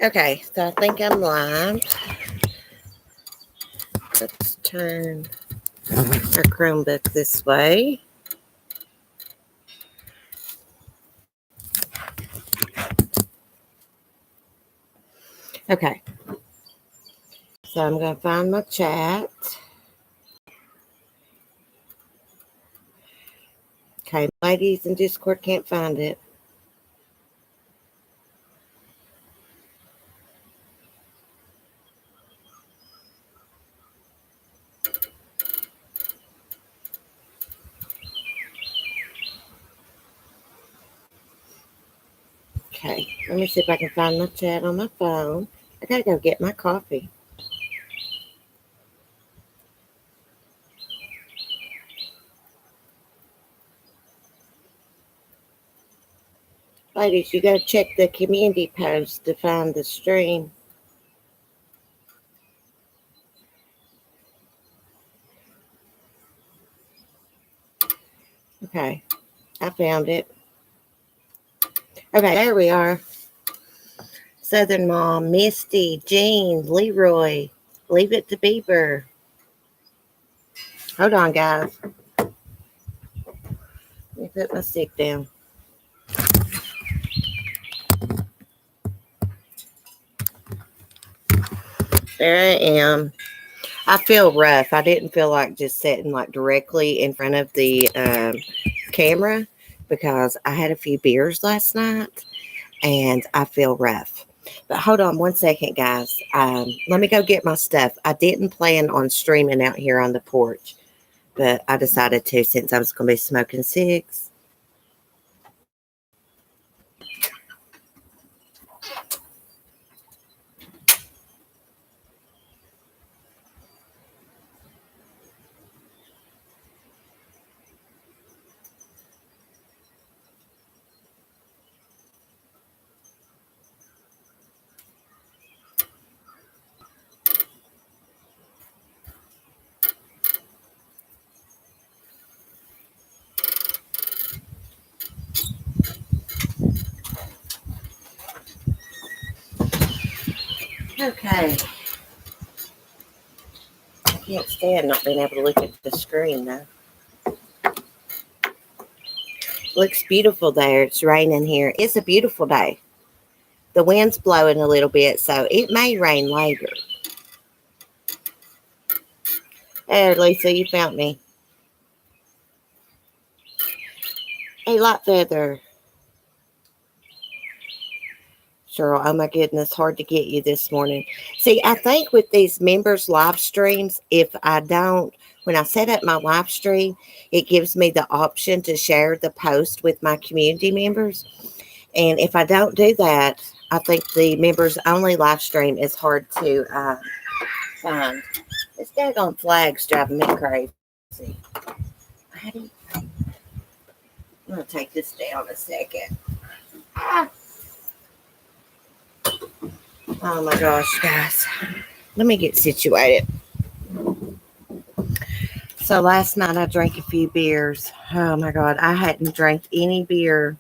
Okay, so I think I'm live. Let's turn our Chromebook this way. Okay, so I'm going to find my chat. Okay, ladies in Discord can't find it. Okay, let me see if I can find my chat on my phone. I gotta go get my coffee. Ladies, you gotta check the community post to find the stream. Okay, I found it. Okay, there we are. Southern Mom, Misty, Jean, Leroy, Leave It to Beaver. Hold on, guys. Let me put my stick down. There I am. I feel rough. I didn't feel like just sitting like directly in front of the camera because I had a few beers last night and I feel rough. But hold on one second, guys. Let me go get my stuff. I didn't plan on streaming out here on the porch, but I decided to since I was going to be smoking cigs. Okay. I can't stand not being able to look at the screen though. Looks beautiful there. It's raining here. It's a beautiful day. The wind's blowing a little bit, so it may rain later. There, Lisa, you found me. Hey, Light Feather. Cheryl, oh my goodness, hard to get you this morning. See, I think with these members live streams, when I set up my live stream, it gives me the option to share the post with my community members. And if I don't do that, I think the members only live stream is hard to find. This daggone flag's driving me crazy. I'm going to take this down a second. Oh my gosh, guys. Let me get situated. So last night I drank a few beers. Oh my God. I hadn't drank any beer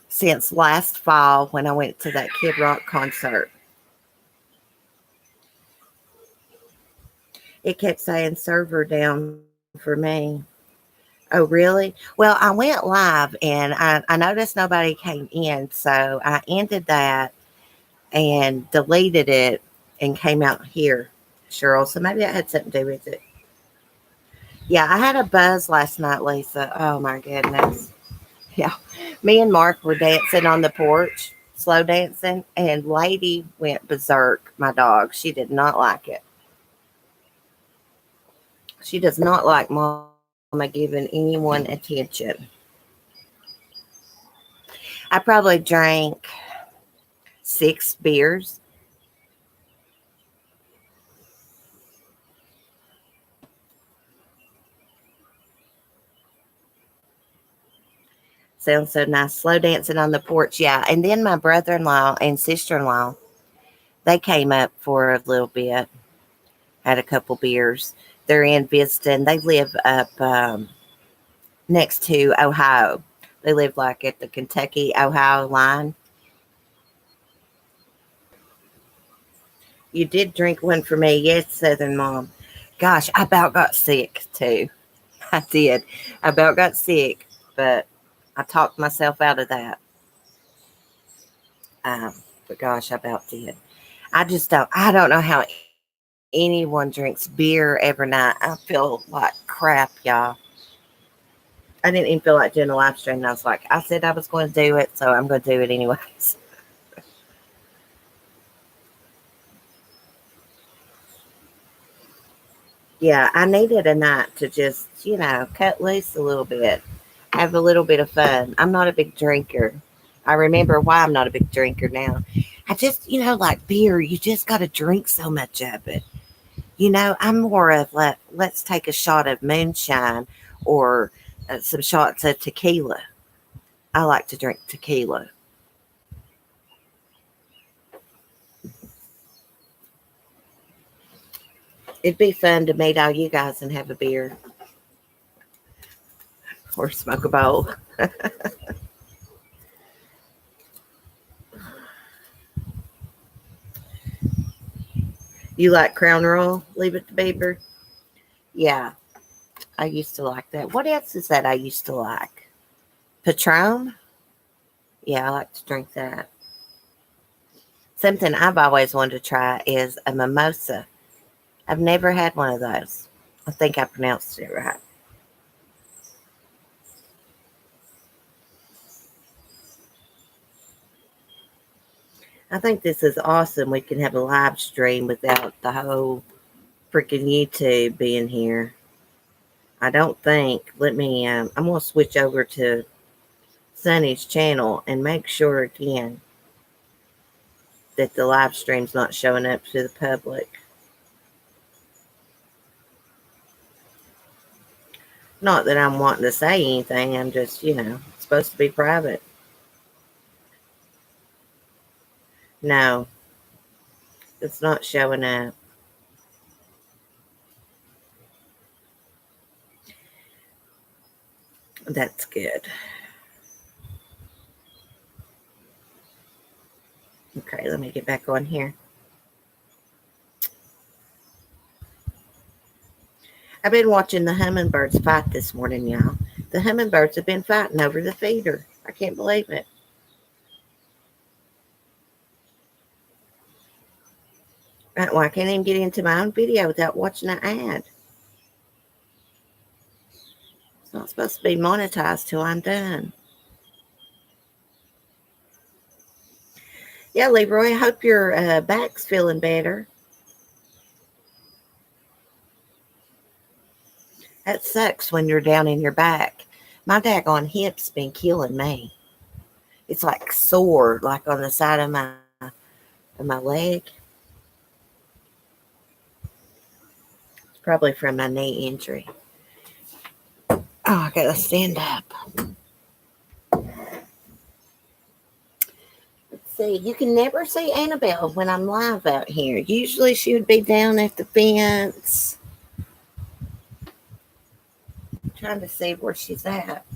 since last fall when I went to that Kid Rock concert. It kept saying server down for me. Oh, really? Well, I went live and I noticed nobody came in. So I ended that and deleted it and came out here, Cheryl. So maybe that had something to do with it. Yeah, I had a buzz last night, Lisa. Oh, my goodness. Yeah. Me and Mark were dancing on the porch, slow dancing, and Lady went berserk, my dog. She did not like it. She does not like Mama giving anyone attention. I probably drank 6 beers. Sounds so nice. Slow dancing on the porch. Yeah. And then my brother-in-law and sister-in-law, they came up for a little bit, had a couple beers. They're in visiting. They live up next to Ohio. They live like at the Kentucky-Ohio line. You did drink one for me. Yes, Southern Mom. Gosh, I about got sick too. I did. I about got sick, but I talked myself out of that. But gosh, I about did. I don't know how anyone drinks beer every night. I feel like crap, y'all. I didn't even feel like doing a live stream. And I was like, I said I was going to do it, so I'm going to do it anyways. Yeah, I needed a night to just, cut loose a little bit, have a little bit of fun. I'm not a big drinker. I remember why I'm not a big drinker now. I just, like beer, you just got to drink so much of it. I'm more of let's take a shot of moonshine or some shots of tequila. I like to drink tequila. It'd be fun to meet all you guys and have a beer or smoke a bowl. You like Crown Royal? Leave it to Beaver? Yeah, I used to like that. What else is that I used to like? Patron? Yeah, I like to drink that. Something I've always wanted to try is a mimosa. I've never had one of those. I think I pronounced it right. I think this is awesome. We can have a live stream without the whole freaking YouTube being here. I don't think. I'm going to switch over to Sunny's channel and make sure again that the live stream's not showing up to the public. Not that I'm wanting to say anything. I'm just, supposed to be private. No, it's not showing up. That's good. Okay, let me get back on here. I've been watching the hummingbirds fight this morning, y'all. The hummingbirds have been fighting over the feeder. I can't believe it. Well, I can't even get into my own video without watching an ad. It's not supposed to be monetized till I'm done. Yeah, Leroy, I hope your back's feeling better. That sucks when you're down in your back. My daggone hip's been killing me. It's like sore, like on the side of my leg. It's probably from my knee injury. Oh, I gotta stand up. Let's see. You can never see Annabelle when I'm live out here. Usually she would be down at the fence. I'm trying to see where she's at.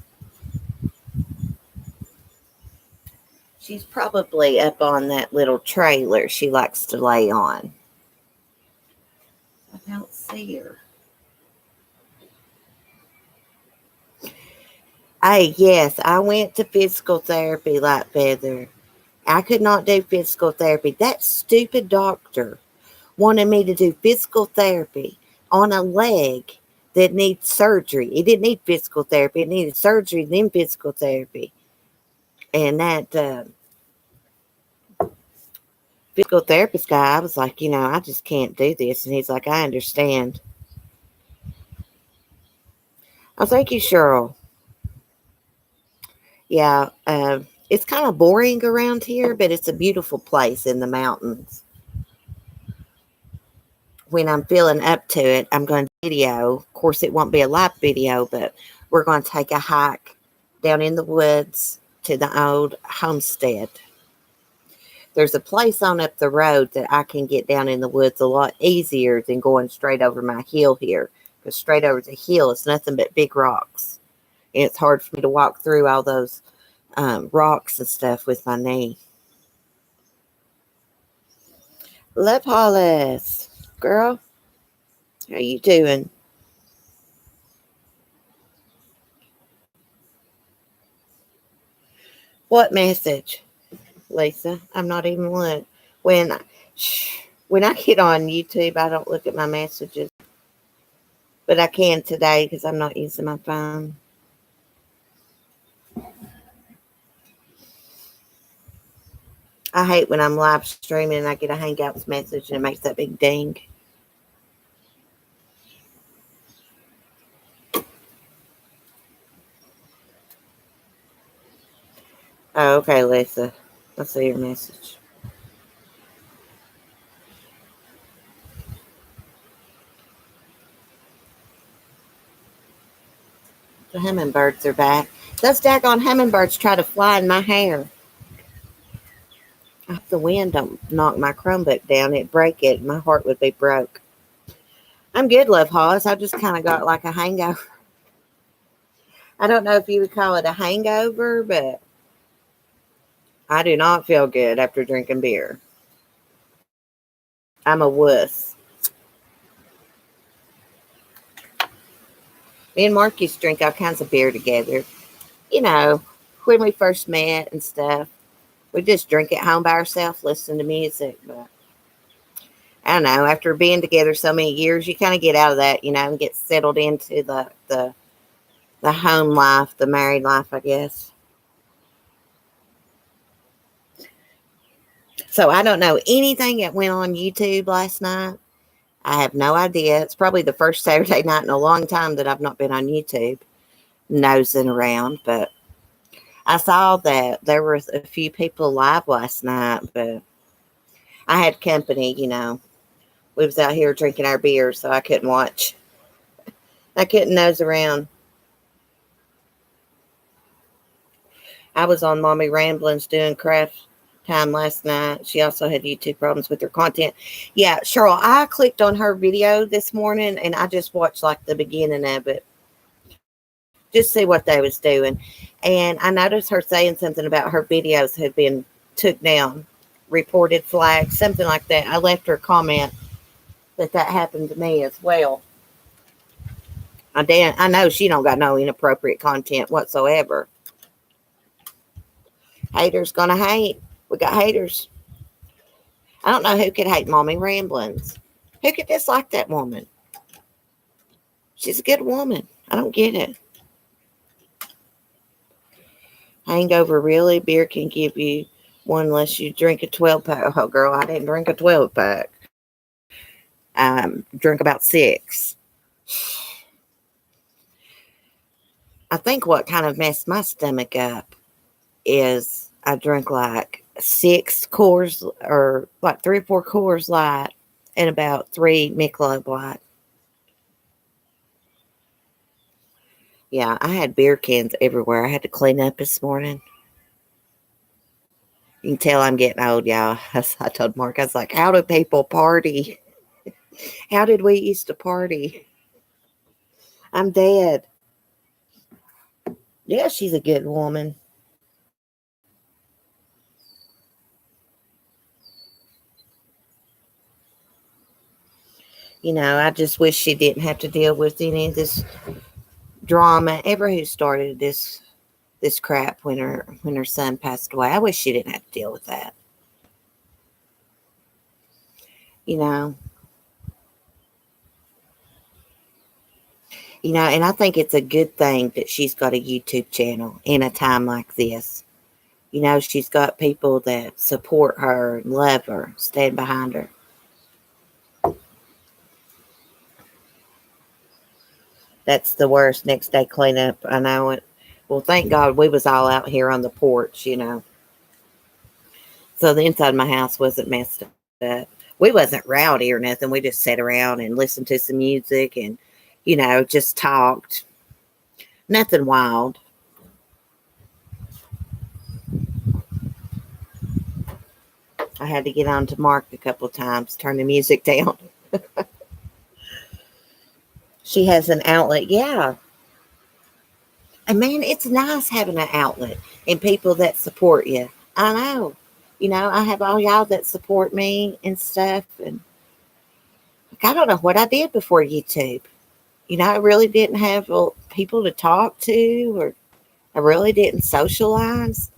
She's probably up on that little trailer she likes to lay on. I don't see her. Hey, yes, I went to physical therapy, Light Feather. I could not do physical therapy. That stupid doctor wanted me to do physical therapy on a leg that needs surgery. It didn't need physical therapy. It needed surgery, then physical therapy. And that physical therapist guy, I was like, I just can't do this. And he's like, I understand. Oh, thank you, Cheryl. Yeah, it's kind of boring around here, but it's a beautiful place in the mountains. When I'm feeling up to it, I'm going to video. Of course, it won't be a live video, but we're going to take a hike down in the woods to the old homestead. There's a place on up the road that I can get down in the woods a lot easier than going straight over my hill here. Because straight over the hill is nothing but big rocks. And it's hard for me to walk through all those rocks and stuff with my knee. Love Hollis. Girl, how you doing? What message, Lisa? I'm not even look. When when I get on YouTube, I don't look at my messages, but I can today because I'm not using my phone. I hate when I'm live streaming and I get a Hangouts message and it makes that big ding. Oh, okay, Lisa. I see your message. The hummingbirds are back. Those daggone hummingbirds try to fly in my hair. If the wind don't knock my Chromebook down, it'd break it. My heart would be broke. I'm good, Love Hollis. I just kind of got like a hangover. I don't know if you would call it a hangover, but I do not feel good after drinking beer. I'm a wuss. Me and Marcus drink all kinds of beer together. You know, when we first met and stuff, we just drink at home by ourselves, listen to music. But I don't know, after being together so many years, you kind of get out of that, and get settled into the home life, the married life, I guess. So I don't know anything that went on YouTube last night. I have no idea. It's probably the first Saturday night in a long time that I've not been on YouTube nosing around, but I saw that there were a few people live last night, but I had company. We was out here drinking our beer, so I couldn't watch. I couldn't nose around. I was on Mommy Ramblings doing craft time last night. She also had YouTube problems with her content. Yeah, Cheryl, I clicked on her video this morning and I just watched like the beginning of it. Just see what they was doing. And I noticed her saying something about her videos had been took down, reported flagged, something like that. I left her a comment that happened to me as well. I know she don't got no inappropriate content whatsoever. Haters gonna hate. We got haters. I don't know who could hate Mommy Ramblings. Who could dislike that woman? She's a good woman. I don't get it. Hangover, really? Beer can give you one unless you drink a 12 pack. Oh, girl, I didn't drink a 12 pack. Drink about 6. I think what kind of messed my stomach up is I drank like 6 Coors or like 3 or 4 Coors Light and about 3 Michelob Light. Yeah, I had beer cans everywhere. I had to clean up this morning. You can tell I'm getting old, y'all. I told Mark, I was like, how do people party? How did we used to party? I'm dead. Yeah, she's a good woman. I just wish she didn't have to deal with any of this drama ever who started this crap when her son passed away. I wish she didn't have to deal with that. You know. And I think it's a good thing that she's got a YouTube channel in a time like this. She's got people that support her and love her, stand behind her. That's the worst. Next day cleanup. I know it. Well, thank God we was all out here on the porch. So the inside of my house wasn't messed up. We wasn't rowdy or nothing. We just sat around and listened to some music and, just talked. Nothing wild. I had to get on to Mark a couple of times, turn the music down. She has an outlet. Yeah. And man, it's nice having an outlet and people that support you. I know. I have all y'all that support me and stuff. And I don't know what I did before YouTube. I really didn't have people to talk to, or I really didn't socialize.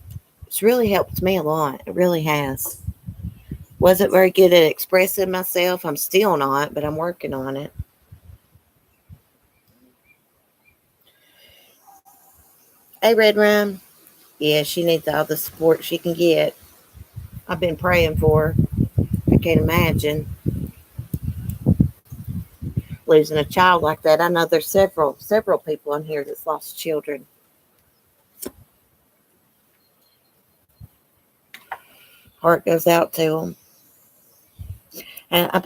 It's really helped me a lot. It really has. Wasn't very good at expressing myself. I'm still not, but I'm working on it. Hey, Red Rum. Yeah, she needs all the support she can get. I've been praying for her. I can't imagine losing a child like that. I know there's several people in here that's lost children. Heart goes out to them. And I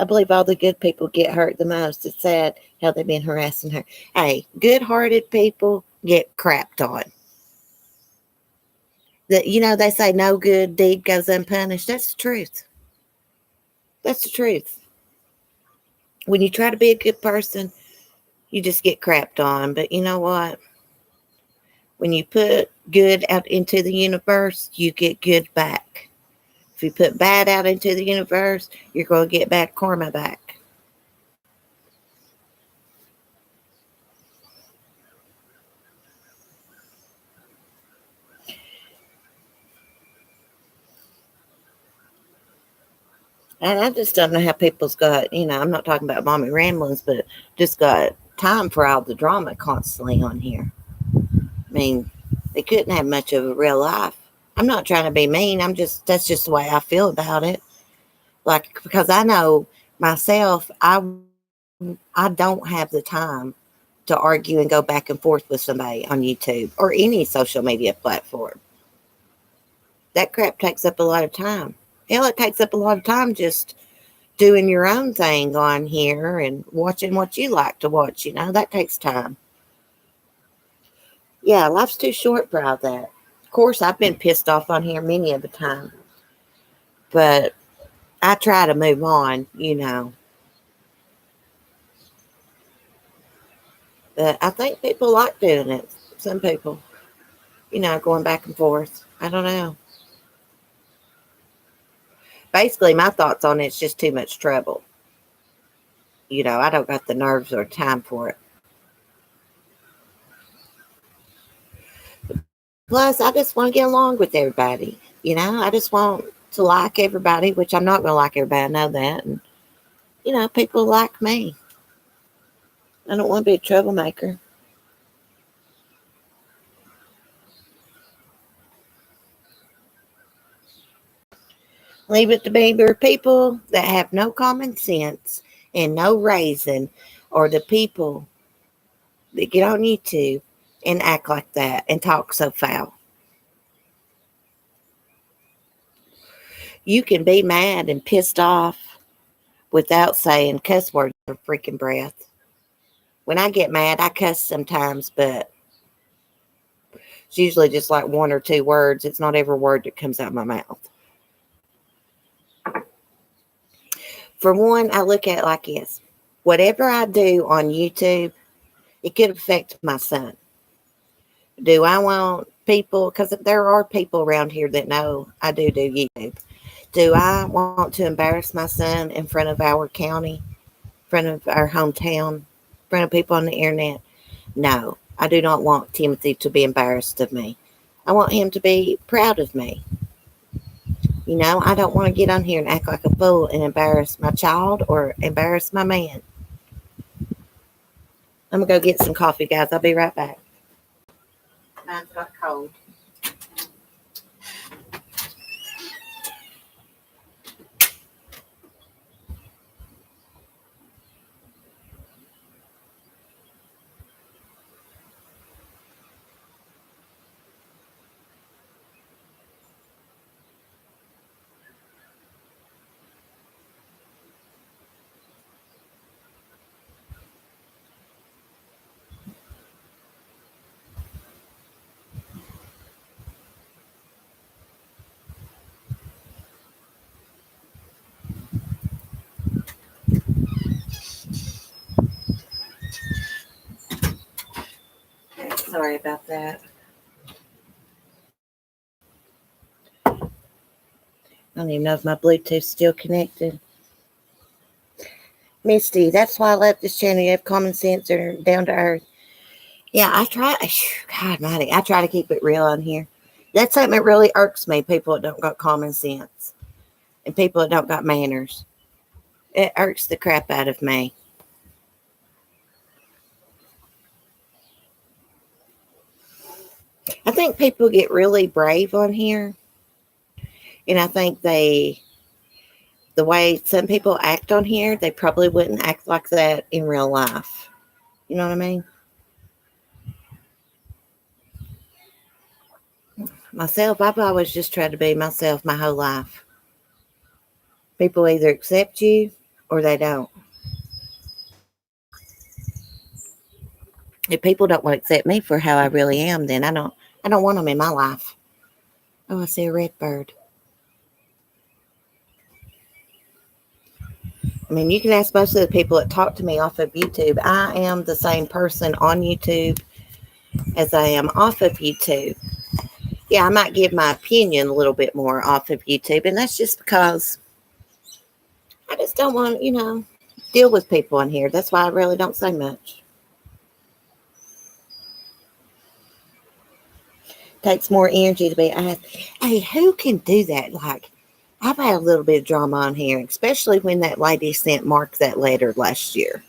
believe all the good people get hurt the most. It's sad how they've been harassing her. Hey, good-hearted people get crapped on. They say no good deed goes unpunished. That's the truth. That's the truth. When you try to be a good person, you just get crapped on. But you know what? When you put good out into the universe, you get good back. If you put bad out into the universe, you're going to get bad karma back. And I just don't know how people's got, I'm not talking about mommy ramblings, but just got time for all the drama constantly on here. I mean, they couldn't have much of a real life. I'm not trying to be mean. That's just the way I feel about it. Like, because I know myself, I don't have the time to argue and go back and forth with somebody on YouTube or any social media platform. That crap takes up a lot of time. Hell, it takes up a lot of time just doing your own thing on here and watching what you like to watch. That takes time. Yeah, life's too short for all that. Of course, I've been pissed off on here many of the time, but I try to move on. But I think people like doing it. Some people, going back and forth. I don't know. Basically, my thoughts on it's just too much trouble. I don't got the nerves or time for it. Plus, I just want to get along with everybody. I just want to like everybody, which I'm not going to like everybody. I know that. And, people like me. I don't want to be a troublemaker. Leave it to bigger people that have no common sense and no raising, or the people that get on YouTube and act like that and talk so foul. You can be mad and pissed off without saying cuss words or freaking breath. When I get mad, I cuss sometimes, but it's usually just like one or two words. It's not every word that comes out of my mouth. For one, I look at it like this. Whatever I do on YouTube, it could affect my son. Do I want people, because there are people around here that know I do YouTube. Do I want to embarrass my son in front of our county, in front of our hometown, in front of people on the internet? No, I do not want Timothy to be embarrassed of me. I want him to be proud of me. I don't want to get on here and act like a fool and embarrass my child or embarrass my man. I'm going to go get some coffee, guys. I'll be right back. Mine's got cold. Sorry about that. I don't even know if my Bluetooth's still connected. Misty, that's why I love this channel. You have common sense or down to earth. Yeah, I try. God mighty, I try to keep it real on here. That's something that really irks me. People that don't got common sense and people that don't got manners. It irks the crap out of me. I think people get really brave on here, and I think the way some people act on here, they probably wouldn't act like that in real life. You know what I mean? Myself, I've always just tried to be myself my whole life. People either accept you or they don't. If people don't want to accept me for how I really am, then I don't want them in my life. Oh, I see a red bird. I mean, you can ask most of the people that talk to me off of YouTube. I am the same person on YouTube as I am off of YouTube. Yeah, I might give my opinion a little bit more off of YouTube, and that's just because I just don't want, deal with people on here. That's why I really don't say much. Takes more energy to be asked. Hey, who can do that? Like, I've had a little bit of drama on here, especially when that lady sent Mark that letter last year.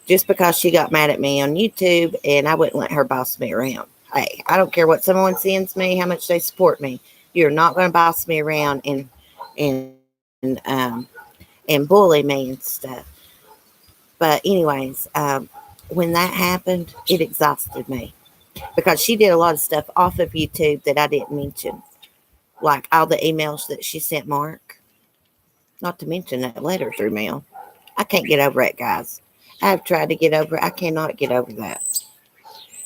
Just because she got mad at me on YouTube and I wouldn't let her boss me around. Hey, I don't care what someone sends me, how much they support me. You're not going to boss me around and and bully me and stuff. But anyways, when that happened, it exhausted me because she did a lot of stuff off of YouTube that I didn't mention, like all the emails that she sent Mark. Not to mention that letter through mail. I can't get over it, guys. I've tried to get over it. I cannot get over that.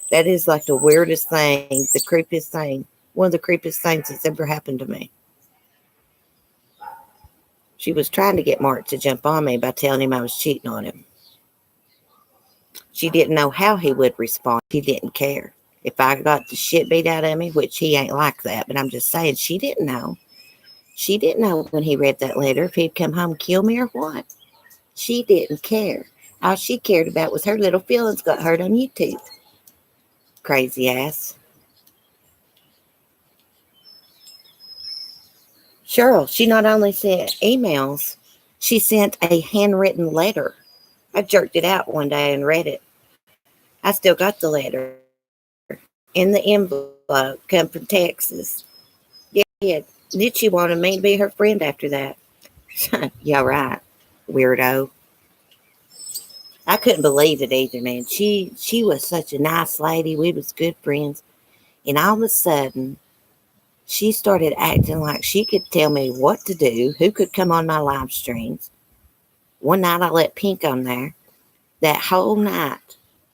That is like the weirdest thing, the creepiest thing, one of the creepiest things that's ever happened to me. She was trying to get Mark to jump on me by telling him I was cheating on him. She didn't know how he would respond. He didn't care. If I got the shit beat out of me, which he ain't like that, but I'm just saying, she didn't know. She didn't know when he read that letter if he'd come home and kill me or what. She didn't care. All she cared about was her little feelings got hurt on YouTube. Crazy ass. Cheryl, she not only sent emails, she sent a handwritten letter. I jerked it out one day and read it. I still got the letter in the envelope, come from Texas. Yeah, did she wanted me to be her friend after that? Yeah, right, weirdo. I couldn't believe it either, man. She was such a nice lady. We was good friends, and all of a sudden, she started acting like she could tell me what to do, who could come on my live streams. One night I let Pink on there. That whole night,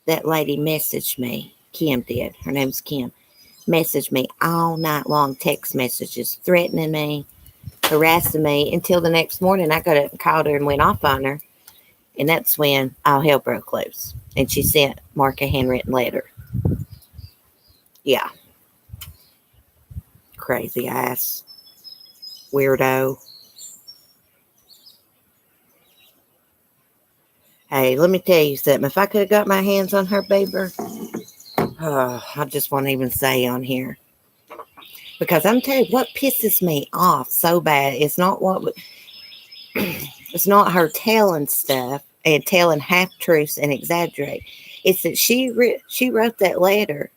that lady messaged me. Kim did. Her name's Kim. Messaged me all night long, text messages, threatening me, harassing me until the next morning. I got up and called her and went off on her. And that's when all hell broke loose. And she sent Mark a handwritten letter. Yeah. Crazy ass. Weirdo. Hey, let me tell you something. If I could have got my hands on her, baby, I just won't even say on here. Because I'm telling you, what pisses me off so bad is not it's not her telling stuff and telling half truths and exaggerate. It's that she wrote that letter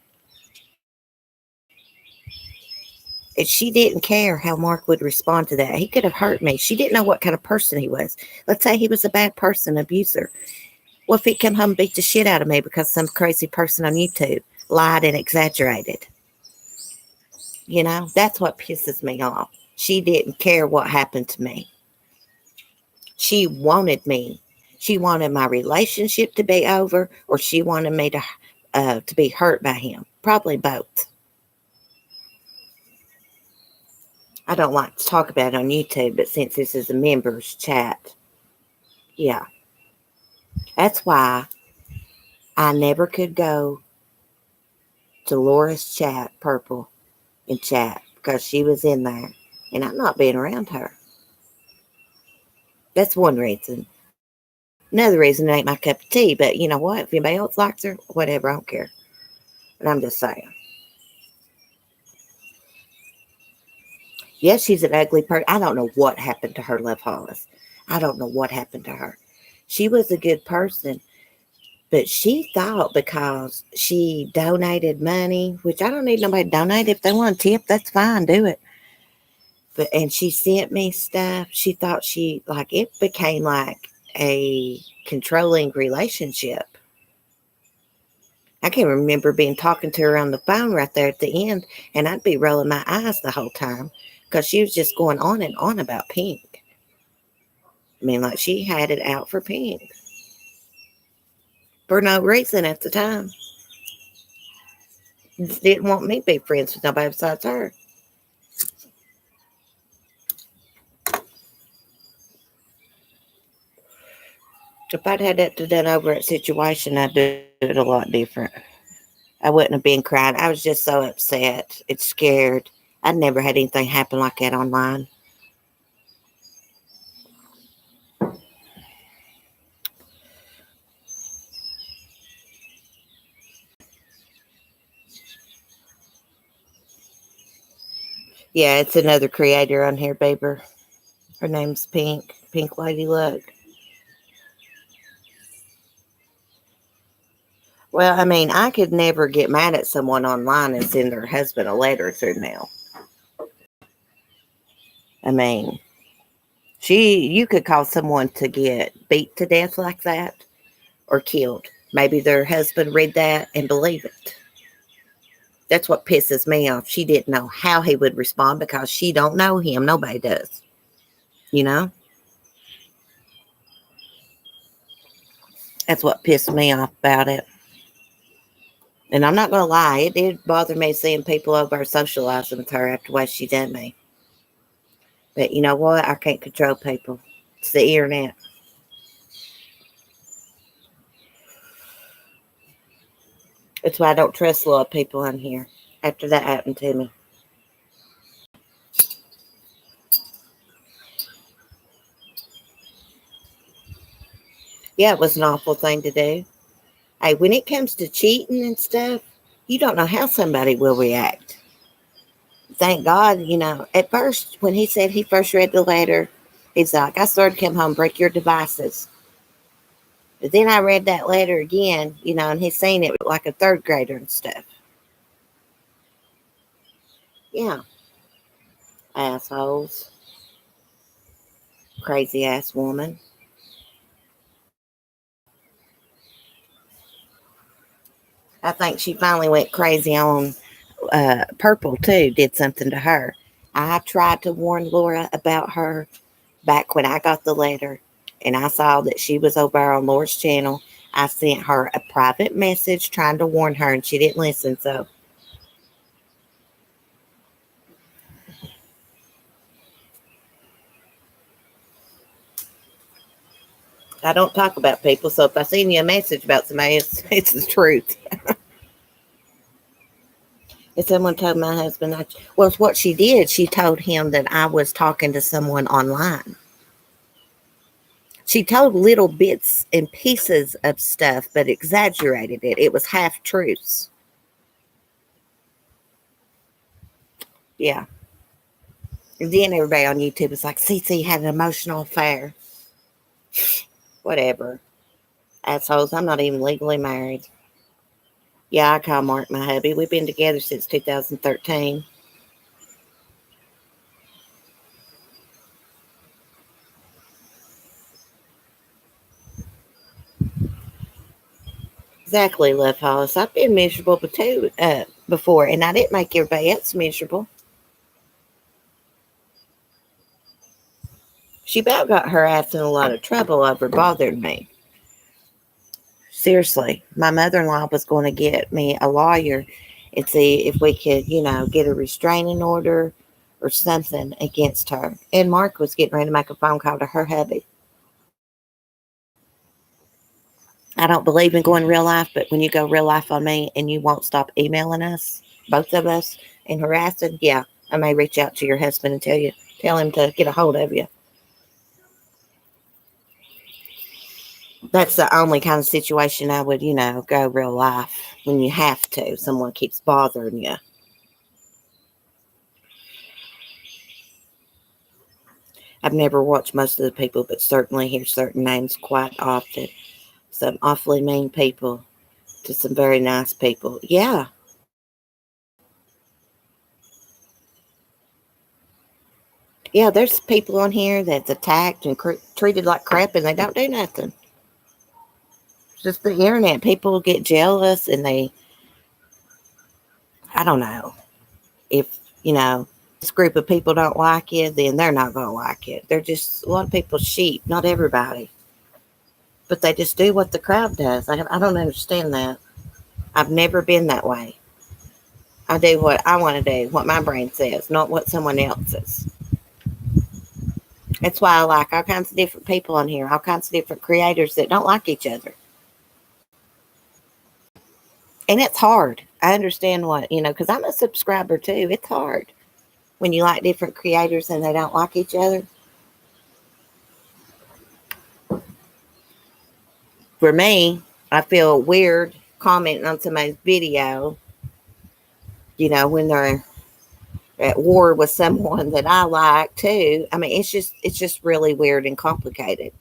and she didn't care how Mark would respond to that. He could have hurt me. She didn't know what kind of person he was. Let's say he was a bad person, abuser. What if he'd come home and beat the shit out of me because some crazy person on YouTube lied and exaggerated? That's what pisses me off. She didn't care what happened to me. She wanted me. She wanted my relationship to be over, or she wanted me to be hurt by him. Probably both. I don't like to talk about it on YouTube, but since this is a members chat, yeah. That's why I never could go to Laura's chat, Purple, and chat, because she was in there. and I'm not being around her. That's one reason. Another reason it ain't my cup of tea, but you know what? If anybody else likes her, whatever, I don't care. But I'm just saying. Yes, she's an ugly person. I don't know what happened to her, Love Hollis. I don't know what happened to her. She was a good person, but she thought because she donated money, which I don't need nobody to donate. If they want a tip, that's fine, do it. And she sent me stuff. She thought it became like a controlling relationship. I can remember being talking to her on the phone right there at the end, and I'd be rolling my eyes the whole time because she was just going on and on about Pink. I mean, like she had it out for Pink for no reason at the time. Didn't want me to be friends with nobody besides her. If I'd had that done over at situation, I'd do it a lot different. I wouldn't have been crying. I was just so upset. It's scared. I'd never had anything happen like that online. Yeah, it's another creator on here, baby. Her name's Pink. Pink Lady Luck. Well, I mean, I could never get mad at someone online and send their husband a letter through mail. I mean, you could cause someone to get beat to death like that or killed. Maybe their husband read that and believe it. That's what pisses me off. She didn't know how he would respond because she don't know him. Nobody does. You know? That's what pissed me off about it. And I'm not going to lie, it did bother me seeing people over socializing with her after what she done me. But you know what? I can't control people. It's the internet. That's why I don't trust a lot of people on here after that happened to me. Yeah, it was an awful thing to do. Hey, when it comes to cheating and stuff, you don't know how somebody will react. Thank God, at first, when he said he first read the letter, he's like, I started to come home, break your devices. But then I read that letter again, and he's saying it like a third grader and stuff. Yeah. Assholes. Crazy ass woman. I think she finally went crazy on Purple, too, did something to her. I tried to warn Laura about her back when I got the letter and I saw that she was over on Laura's channel. I sent her a private message trying to warn her and she didn't listen. So I don't talk about people. So if I send you a message about somebody, it's the truth. If someone told my husband, well, it's what she did. She told him that I was talking to someone online. She told little bits and pieces of stuff, but exaggerated it. It was half truths. Yeah. And then everybody on YouTube was like, CC had an emotional affair. Whatever. Assholes. I'm not even legally married. Yeah, I call Mark my hubby. We've been together since 2013. Exactly, Love Hollis. I've been miserable too before, and I didn't make everybody else miserable. She about got her ass in a lot of trouble over bothering me. Seriously, my mother-in-law was going to get me a lawyer and see if we could, get a restraining order or something against her. And Mark was getting ready to make a phone call to her hubby. I don't believe in going real life, but when you go real life on me and you won't stop emailing us, both of us, and harassing, yeah, I may reach out to your husband and tell him to get a hold of you. That's the only kind of situation I would, go real life when you have to. Someone keeps bothering you. I've never watched most of the people, but certainly hear certain names quite often. Some awfully mean people to some very nice people. Yeah. Yeah, there's people on here that's attacked and treated like crap and they don't do nothing. It's just the internet. People get jealous and I don't know. If, this group of people don't like you, then they're not going to like it. They're just, a lot of people sheep, not everybody. But they just do what the crowd does. I don't understand that. I've never been that way. I do what I want to do, what my brain says, not what someone else's. That's why I like all kinds of different people on here, all kinds of different creators that don't like each other. And it's hard. I understand because I'm a subscriber too. It's hard when you like different creators and they don't like each other. For me, I feel weird commenting on somebody's video, when they're at war with someone that I like too. I mean, it's just really weird and complicated.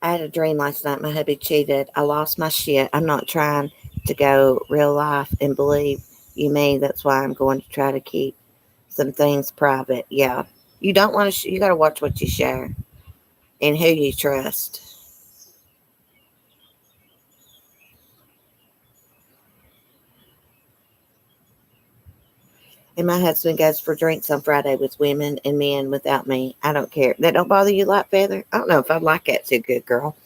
I had a dream last night. My hubby cheated. I lost my shit. I'm not trying to go real life and believe you me. That's why I'm going to try to keep some things private. Yeah. You don't want to, you got to watch what you share and who you trust. And my husband goes for drinks on Friday with women and men without me. I don't care. That don't bother you like feather? I don't know if I'd like that too good, girl.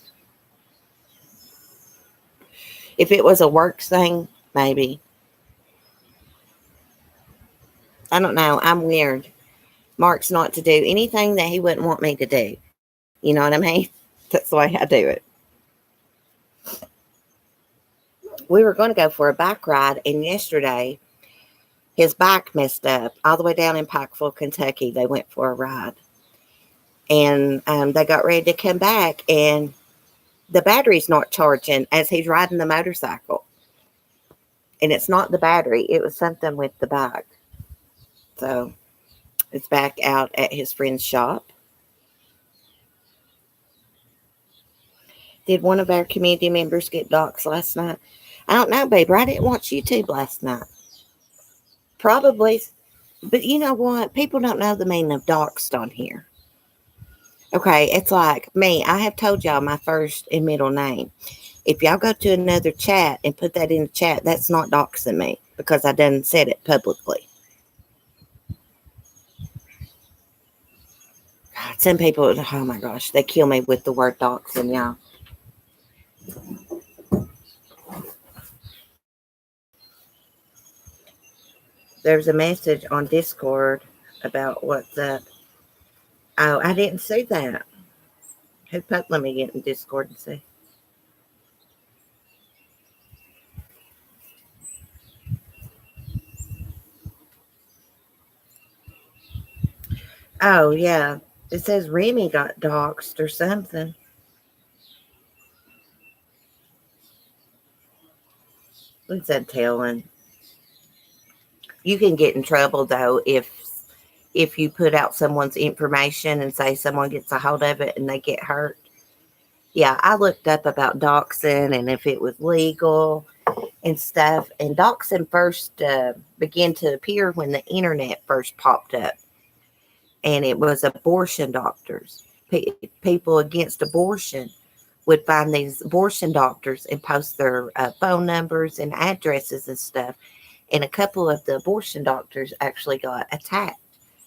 If it was a work thing, maybe. I don't know. I'm weird. Mark's not to do anything that he wouldn't want me to do. You know what I mean? That's the way I do it. We were going to go for a bike ride, and yesterday his bike messed up all the way down in Pikeville, Kentucky. They went for a ride, and they got ready to come back, and the battery's not charging as he's riding the motorcycle. And it's not the battery. It was something with the bike. So it's back out at his friend's shop. Did one of our community members get doxxed last night? I don't know, babe. I didn't watch YouTube last night. Probably. But you know what? People don't know the meaning of doxxed on here. Okay, it's like me. I have told y'all my first and middle name. If y'all go to another chat and put that in the chat, that's not doxing me because I done said it publicly. Some people, oh my gosh, they kill me with the word doxing, y'all. There's a message on Discord about what's up. Oh, I didn't see that. Let me get in Discord and see. Oh, yeah. It says Remy got doxxed or something. What's that telling? You can get in trouble, though, if you put out someone's information and say someone gets a hold of it and they get hurt. Yeah, I looked up about doxing and if it was legal and stuff. And doxing first began to appear when the internet first popped up. And it was abortion doctors. People against abortion would find these abortion doctors and post their phone numbers and addresses and stuff. And a couple of the abortion doctors actually got attacked.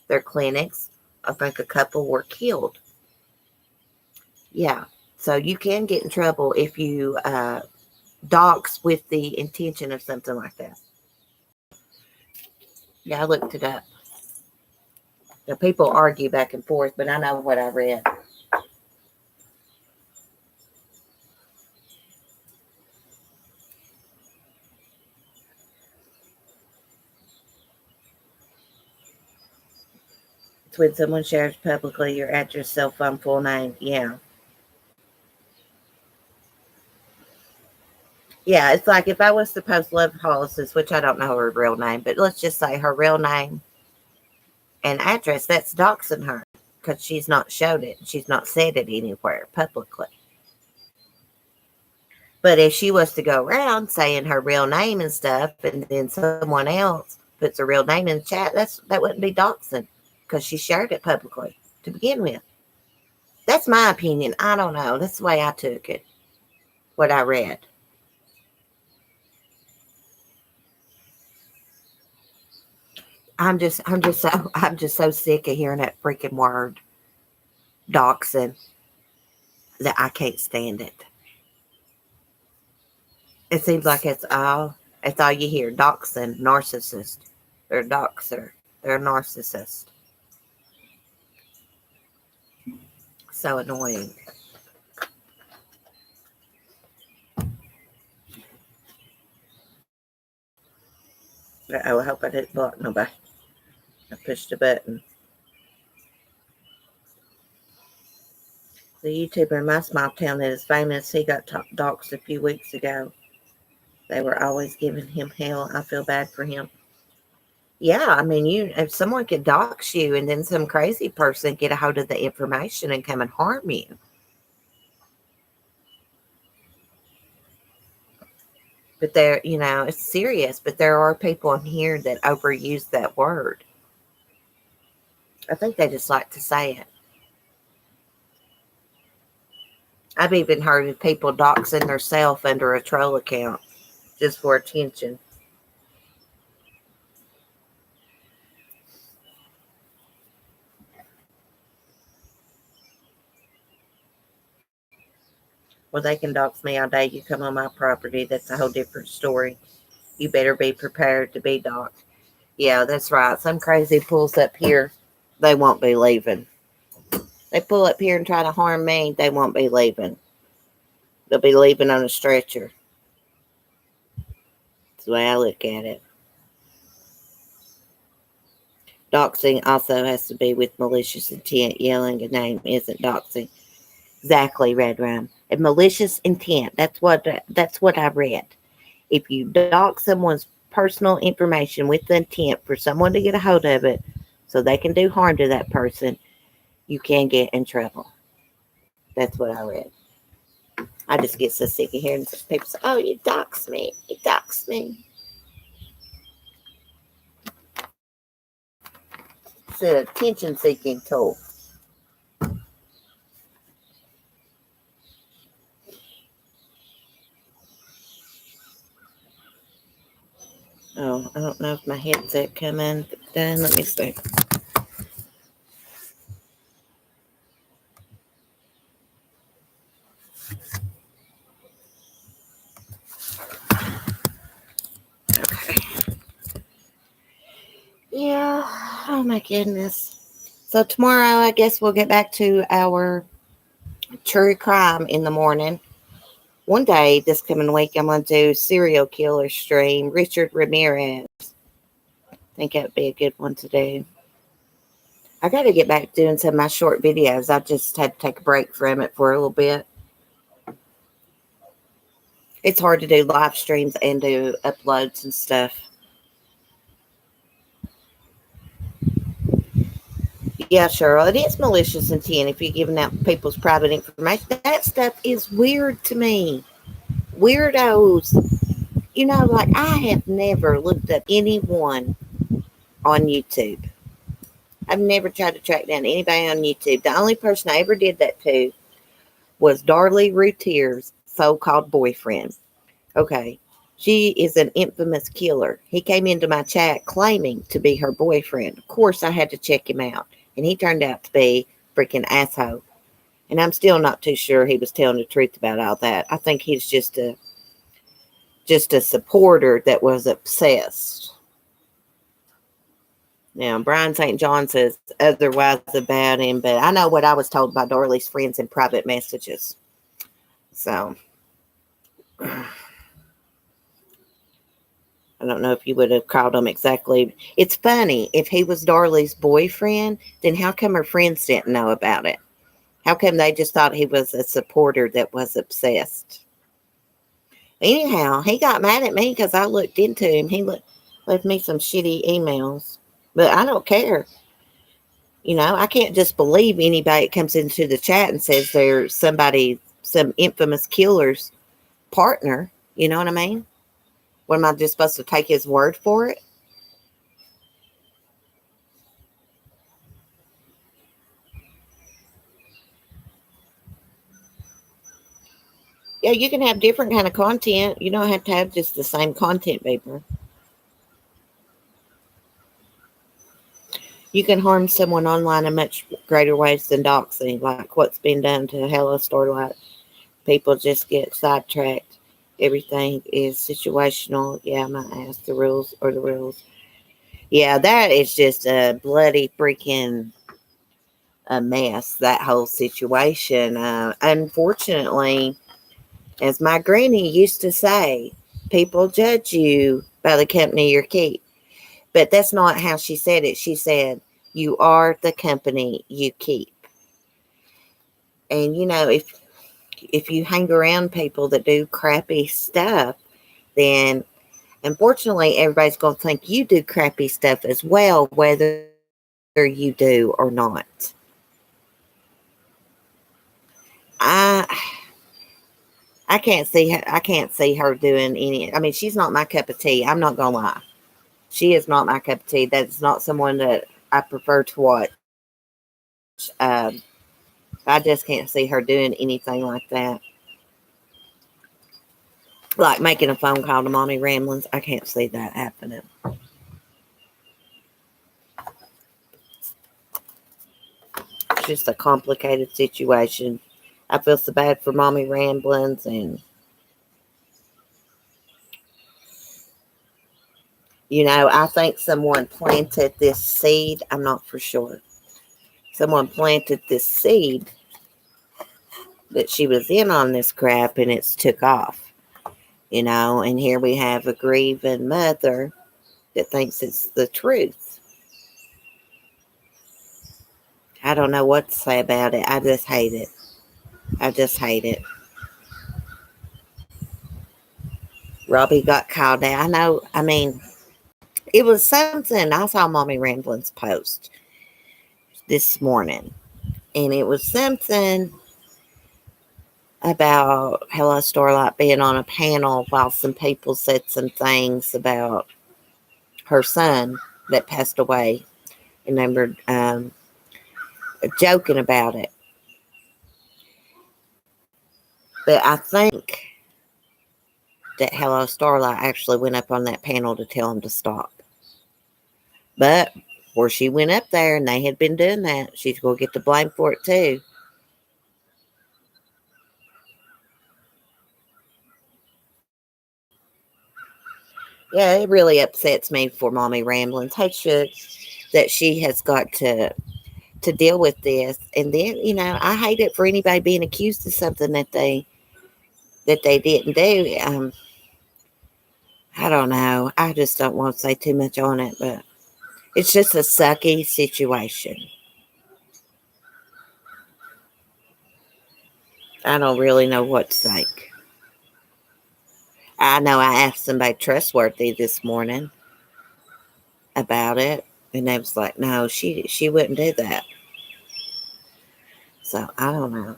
Their clinics, I think a couple were killed. Yeah. So you can get in trouble if you dox with the intention of something like that. Yeah, I looked it up. Now, people argue back and forth, but I know what I read. It's when someone shares publicly your address, cell phone, full name. Yeah. Yeah, it's like if I was to post Love Hollis's, which I don't know her real name, but let's just say her real name and address, that's doxing her because she's not showed it. She's not said it anywhere publicly. But if she was to go around saying her real name and stuff, and then someone else puts her real name in the chat, that wouldn't be doxing because she shared it publicly to begin with. That's my opinion. I don't know. That's the way I took it, what I read. I'm just so sick of hearing that freaking word, doxing, that I can't stand it. It seems like it's all you hear. Doxing, narcissist. They're a doxer. They're a narcissist. So annoying. Oh, I hope I didn't block nobody. I pushed a button. The YouTuber in my small town that is famous, he got doxed a few weeks ago. They were always giving him hell. I feel bad for him. Yeah, I mean, if someone could dox you and then some crazy person get a hold of the information and come and harm you. But it's serious, but there are people in here that overuse that word. I think they just like to say it. I've even heard of people doxing themselves under a troll account just for attention. Well, they can dox me all day. You come on my property, that's a whole different story. You better be prepared to be doxed. Yeah, that's right. Some crazy pulls up here, they won't be leaving. They pull up here and try to harm me, they won't be leaving. They'll be leaving on a stretcher. That's the way I look at it. Doxing also has to be with malicious intent. Yelling a name isn't doxing. Exactly, Red Rum. And malicious intent. That's what I read. If you dox someone's personal information with the intent for someone to get a hold of it so they can do harm to that person, you can get in trouble. That's what I read. I just get so sick of hearing people say, oh, you doxed me. You doxed me. It's an attention-seeking tool. Oh, I don't know if my headset coming done. Let me see. Okay. Yeah. Oh my goodness. So tomorrow, I guess we'll get back to our true crime in the morning. One day this coming week, I'm going to do serial killer stream. Richard Ramirez. I think that would be a good one to do. I got to get back to doing some of my short videos. I just had to take a break from it for a little bit. It's hard to do live streams and do uploads and stuff. Yeah, Cheryl, it is malicious intent if you're giving out people's private information. That stuff is weird to me. Weirdos. Like I have never looked up anyone on YouTube. I've never tried to track down anybody on YouTube. The only person I ever did that to was Darlie Routier's so-called boyfriend. Okay. She is an infamous killer. He came into my chat claiming to be her boyfriend. Of course, I had to check him out. And he turned out to be a freaking asshole. And I'm still not too sure he was telling the truth about all that. I think he's just a supporter that was obsessed. Now, Brian St. John says otherwise about him, but I know what I was told by Darlie's friends in private messages. So... I don't know if you would have called him exactly. It's funny. If he was Darlie's boyfriend, then how come her friends didn't know about it? How come they just thought he was a supporter that was obsessed? Anyhow, he got mad at me because I looked into him. Left me some shitty emails. But I don't care. I can't just believe anybody that comes into the chat and says they're some infamous killer's partner. You know what I mean? What am I just supposed to take his word for it? Yeah, you can have different kind of content. You don't have to have just the same content, paper. You can harm someone online in much greater ways than doxing, like what's been done to Hello Starlight. People just get sidetracked. Everything is situational. Yeah, my ass. The rules are the rules. Yeah, that is just a bloody freaking a mess. That whole situation. Unfortunately, as my granny used to say, people judge you by the company you keep. But that's not how she said it. She said, "You are the company you keep." And if you hang around people that do crappy stuff, then unfortunately everybody's going to think you do crappy stuff as well, whether you do or not. I I can't see her doing any. I mean, she's not my cup of tea. I'm not gonna lie. She is not my cup of tea. That's not someone that I prefer to watch. Um, I just can't see her doing anything like that. Like making a phone call to Mommy Ramblings. I can't see that happening. It's just a complicated situation. I feel so bad for Mommy Ramblings, and I think someone planted this seed. I'm not for sure. Someone planted this seed that she was in on this crap, and it's took off. And here we have a grieving mother that thinks it's the truth. I don't know what to say about it. I just hate it. I just hate it. Robbie got called out. I mean, it was something. I saw Mommy Rambling's post this morning, and it was something about Hello Starlight being on a panel while some people said some things about her son that passed away, and they were joking about it. But I think that Hello Starlight actually went up on that panel to tell him to stop. But before she went up there and they had been doing that, she's going to get the blame for it too. Yeah, it really upsets me for Mommy Ramblings. Hey, should that she has got to deal with this, and then I hate it for anybody being accused of something that they didn't do. I don't know. I just don't want to say too much on it, but it's just a sucky situation. I don't really know what to think. I know I asked somebody trustworthy this morning about it, and they was like, "No, she wouldn't do that." So I don't know.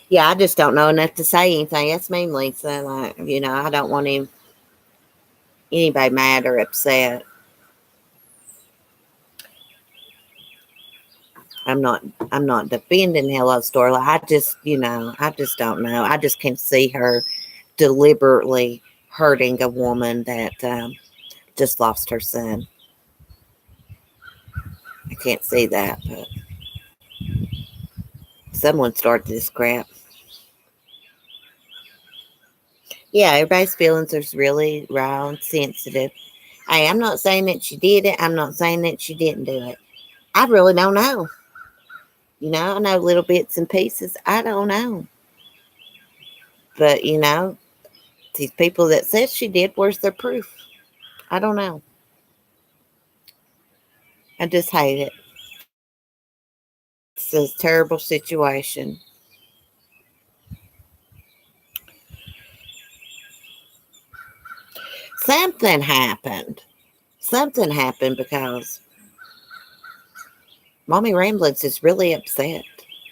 Yeah, I just don't know enough to say anything. That's me, Lisa. Like, I don't want anybody mad or upset. I'm not I'm not defending Hello Starlight. I just don't know. I just can't see her deliberately hurting a woman that just lost her son. I can't see that, but someone started this crap. Yeah, everybody's feelings are really raw and sensitive. Hey, I'm not saying that she did it. I'm not saying that she didn't do it. I really don't know. I know little bits and pieces. I don't know. But, These people that said she did, where's their proof? I don't know. I just hate it. It's a terrible situation. Something happened. Something happened because Mommy Ramblings is really upset.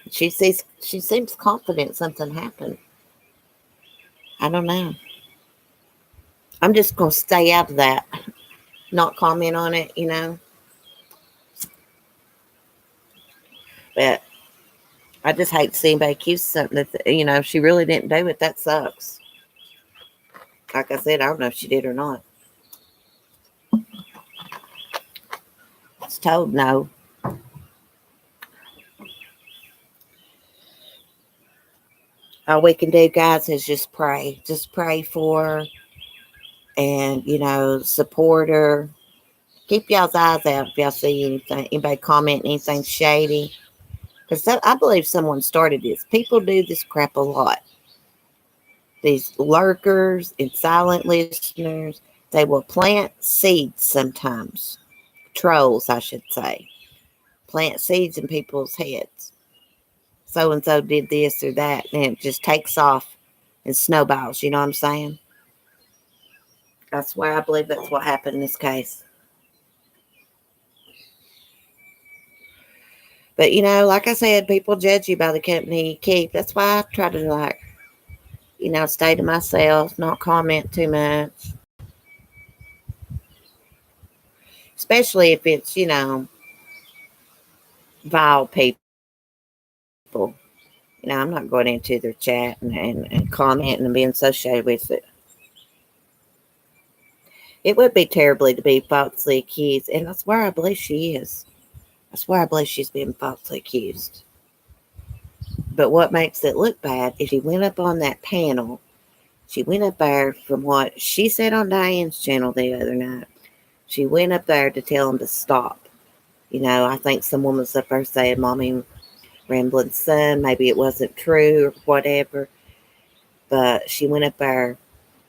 She seems confident something happened. I don't know. I'm just gonna stay out of that, not comment on it, But I just hate to see anybody accuse something that she really didn't do it. That sucks. Like I said, I don't know if she did or not. It's told no. All we can do, guys, is just pray. Just pray for her and, support her. Keep y'all's eyes out if y'all see anybody comment anything shady. Because I believe someone started this. People do this crap a lot. These lurkers and silent listeners, they will plant seeds sometimes. Trolls, I should say. Plant seeds in people's heads. So and so did this or that, and it just takes off and snowballs. You know what I'm saying? That's why I believe that's what happened in this case. But like I said, people judge you by the company you keep. That's why I try to stay to myself, not comment too much. Especially if it's, vile people. I'm not going into their chat and commenting and being associated with it. It would be terribly to be falsely accused, and that's where I believe she is. That's where I believe she's being falsely accused. But what makes it look bad is she went up on that panel. She went up there from what she said on Diane's channel the other night. She went up there to tell them to stop. I think some woman was up there saying Mommy Rambling's son, maybe it wasn't true or whatever. But she went up there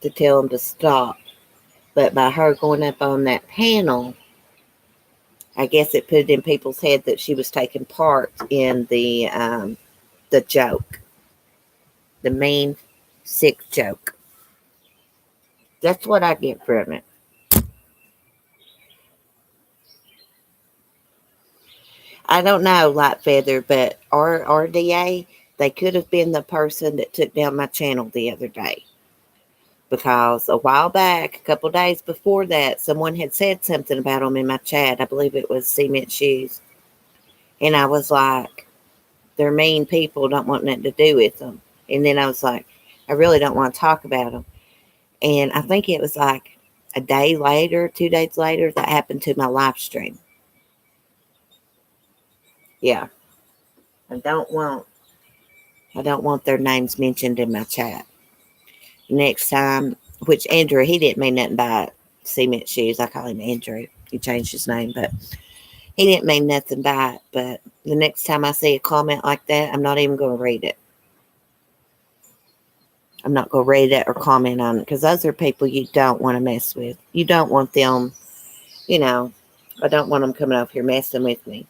to tell them to stop. But by her going up on that panel, I guess it put it in people's head that she was taking part in the joke, the mean, sick joke. That's what I get from it. I don't know, Light Feather, but RDA, they could have been the person that took down my channel the other day. Because a while back, a couple days before that, someone had said something about them in my chat. I believe it was Cement Shoes. And I was like, they're mean people, don't want nothing to do with them. And then I was like, I really don't want to talk about them. And I think it was like a day later, 2 days later, that happened to my live stream. Yeah. I don't want their names mentioned in my chat. Next time, which Andrew, he didn't mean nothing by Cement Shoes. I call him Andrew. He changed his name, but he didn't mean nothing by it. But the next time I see a comment like that, I'm not even going to read it. I'm not going to read it or comment on it because those are people you don't want to mess with. You don't want them, I don't want them coming over here messing with me.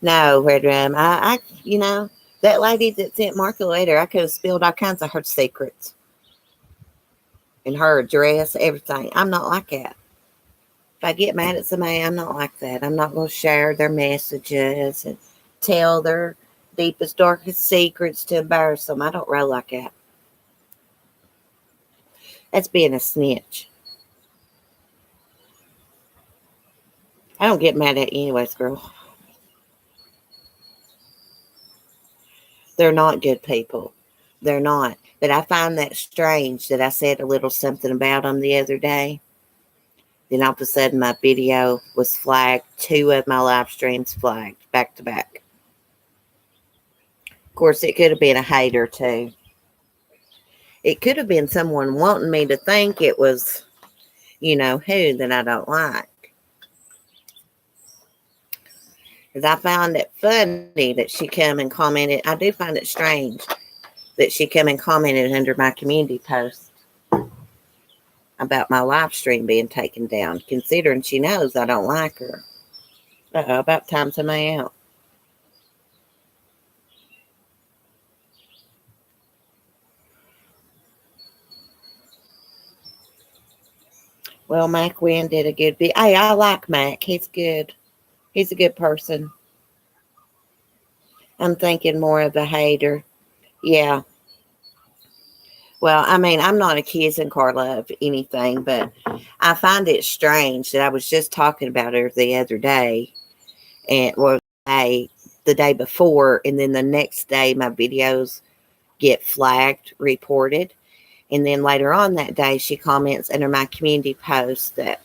No, Red Rum. That lady that sent Martha later, I could have spilled all kinds of her secrets. And her address, everything. I'm not like that. If I get mad at somebody, I'm not like that. I'm not going to share their messages and tell their deepest, darkest secrets to embarrass them. I don't roll like that. That's being a snitch. I don't get mad at you anyways, girl. They're not good people. They're not. But I find that strange that I said a little something about them the other day. Then all of a sudden my video was flagged. 2 of my live streams flagged back to back. Of course, it could have been a hater too. It could have been someone wanting me to think it was, who that I don't like. Because I found it funny that she come and commented. I do find it strange that she come and commented under my community post about my live stream being taken down, considering she knows I don't like her. About time somebody out. Well, Mac Wynn did a good video. Hey, I like Mac. He's good. He's a good person. I'm thinking more of a hater. Yeah. Well, I mean, I'm not accusing Carla of anything, but I find it strange that I was just talking about her the other day, and well, the day before, and then the next day my videos get flagged, reported, and then later on that day she comments under my community post that